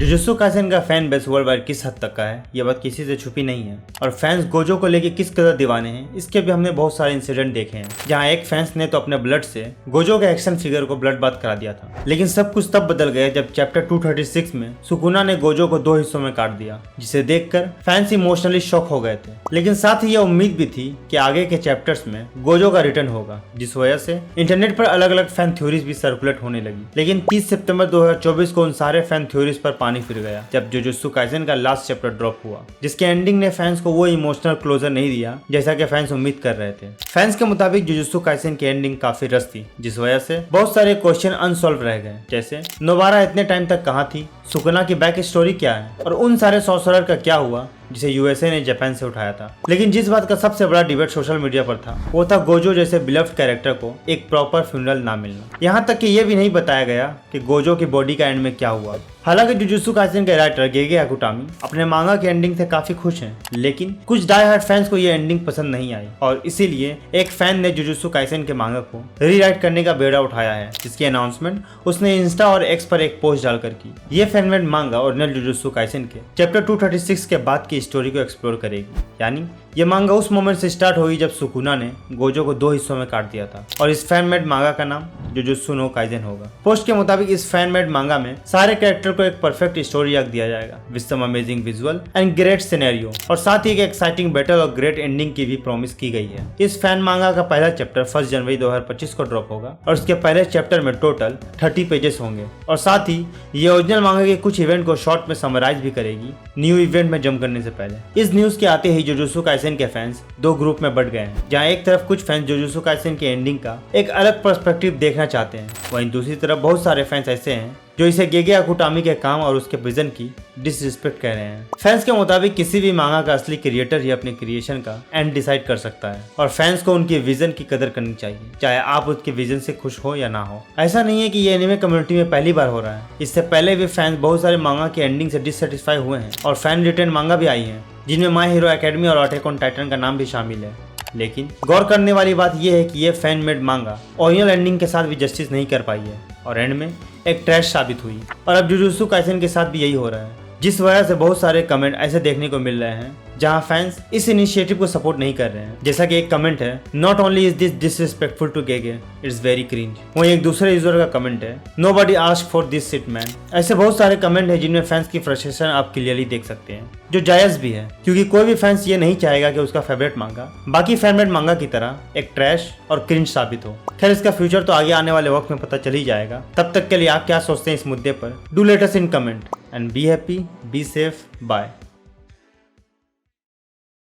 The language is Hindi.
जुजुत्सु काइसेन का फैन बेस वर्ल्ड वाइड किस हद तक का है, यह बात किसी से छुपी नहीं है और फैंस गोजो को लेके किस कदर दीवाने हैं, इसके भी हमने बहुत सारे इंसिडेंट देखे हैं जहां एक फैंस ने तो अपने ब्लड से गोजो के एक्शन फिगर को ब्लड बाथ करा दिया था। लेकिन सब कुछ तब बदल गया जब चैप्टर 236 में सुकुना ने गोजो को 2 हिस्सों में काट दिया, जिसे देखकर फैंस इमोशनली शॉक हो गए थे। लेकिन साथ ही यह उम्मीद भी थी कि आगे के चैप्टर्स में गोजो का रिटर्न होगा, जिस वजह से इंटरनेट पर अलग अलग फैन थ्योरीज भी सर्कुलेट होने लगी। लेकिन 30 सितंबर 2024 को उन सारे फैन थ्योरीज पर पानी फिर गया जब जुजुत्सु काइसेन का लास्ट चैप्टर ड्रॉप हुआ, जिसके एंडिंग ने फैंस को वो इमोशनल क्लोजर नहीं दिया जैसा कि फैंस उम्मीद कर रहे थे। फैंस के मुताबिक जुजुत्सु काइसेन की एंडिंग काफी रस थी, जिस वजह से बहुत सारे क्वेश्चन अनसॉल्व रह गए, जैसे नोबारा इतने टाइम तक कहाँ थी, सुकुना की बैक स्टोरी क्या है और उन सारे सॉर्सरर का क्या हुआ जिसे यूएसए ने जापान से उठाया था। लेकिन जिस बात का सबसे बड़ा डिबेट सोशल मीडिया पर था वो था गोजो जैसे बिलव्ड कैरेक्टर को एक प्रॉपर फ्यूनरल ना मिलना। यहाँ तक कि ये भी नहीं बताया गया कि गोजो की बॉडी का एंड में क्या हुआ। हालांकि जुजुत्सु काइसेन के राइटर गेगे अकुटामी अपने मांगा की एंडिंग से काफी खुश हैं, लेकिन कुछ डाई हार्ड फैंस को ये एंडिंग पसंद नहीं आई और इसीलिए एक फैन ने जुजुत्सु काइसेन के मांगा को रीराइट करने का बेड़ा उठाया है, जिसकी अनाउंसमेंट उसने इंस्टा और एक्स पर एक पोस्ट डालकर की। ये फैनमेड मांगा ओरिजिनल जुजुत्सु काइसेन के चैप्टर 236 के बाद की स्टोरी को एक्सप्लोर करेगी। यानी ये मांगा उस मोमेंट से स्टार्ट हुई जब सुकुना ने गोजो को 2 हिस्सों में काट दिया था और इस फैनमेड मांगा का नाम जुजुत्सु नो काइसेन होगा। पोस्ट के मुताबिक इस फैनमेड मांगा में सारे कैरेक्टर को एक परफेक्ट स्टोरी आर्क दिया जाएगा with some amazing visual and great scenario और साथ ही एक एक्साइटिंग बैटल और ग्रेट एंडिंग की भी प्रॉमिस की गई है। इस फैन मांगा का पहला चैप्टर 1 जनवरी 2025 को ड्रॉप होगा और उसके पहले चैप्टर में टोटल 30 पेजेस होंगे और साथ ही ये ओरिजिनल मांगा के कुछ इवेंट को शॉर्ट में समराइज भी करेगी न्यू इवेंट में जंप करने से पहले। इस न्यूज के आते ही जुजुत्सु काइसेन के फैंस 2 ग्रुप में बढ़ गए हैं, जहां एक तरफ कुछ फैंस जुजुत्सु काइसेन की एंडिंग का एक अलग पर्सपेक्टिव देखना चाहते हैं, वहीं दूसरी तरफ बहुत सारे फैंस ऐसे हैं जो इसे गेगे अकुटामी के काम और उसके विजन की डिसरिस्पेक्ट कह रहे हैं। फैंस के मुताबिक किसी भी मांगा का असली क्रिएटर ही अपने क्रिएशन का एंड डिसाइड कर सकता है और फैंस को उनके विजन की कदर करनी चाहिए, चाहे आप उसके विजन से खुश हो या ना हो। ऐसा नहीं है कि ये एनिमे कम्युनिटी में पहली बार हो रहा है, इससे पहले भी फैंस बहुत सारे मांगा की एंडिंग से डिससेटिस्फाई हुए हैं और फैन रिटर्न मांगा भी आई है, जिनमें माय हीरो एकेडमी और अटैक ऑन टाइटन का नाम भी शामिल है। लेकिन गौर करने वाली बात यह है कि ये फैन मेड मांगा ओरिजिनल एंडिंग के साथ भी जस्टिस नहीं कर पाई है और एंड में एक ट्रैश साबित हुई और अब जुजुत्सु काइसेन के साथ भी यही हो रहा है, जिस वजह से बहुत सारे कमेंट ऐसे देखने को मिल रहे हैं जहां फैंस इस इनिशिएटिव को सपोर्ट नहीं कर रहे हैं। जैसा कि एक कमेंट है, not only is this disrespectful to गेगे, इट्स वेरी क्रिंज। वहीं एक दूसरे यूजर का कमेंट है, nobody asked for this shit man. ऐसे बहुत सारे कमेंट है जिनमें फैंस की फ्रस्ट्रेशन आप क्लियरली देख सकते हैं, जो जायज भी है क्योंकि कोई भी फैंस ये नहीं चाहेगा कि उसका फेवरेट मांगा बाकी फैनमेड मांगा की तरह एक ट्रैश और क्रिंज साबित हो। खैर, इसका फ्यूचर तो आगे आने वाले वक्त में पता चल ही जाएगा। तब तक के लिए आप क्या सोचते हैं इस मुद्दे पर? Do let us in comment and be happy, be safe, bye.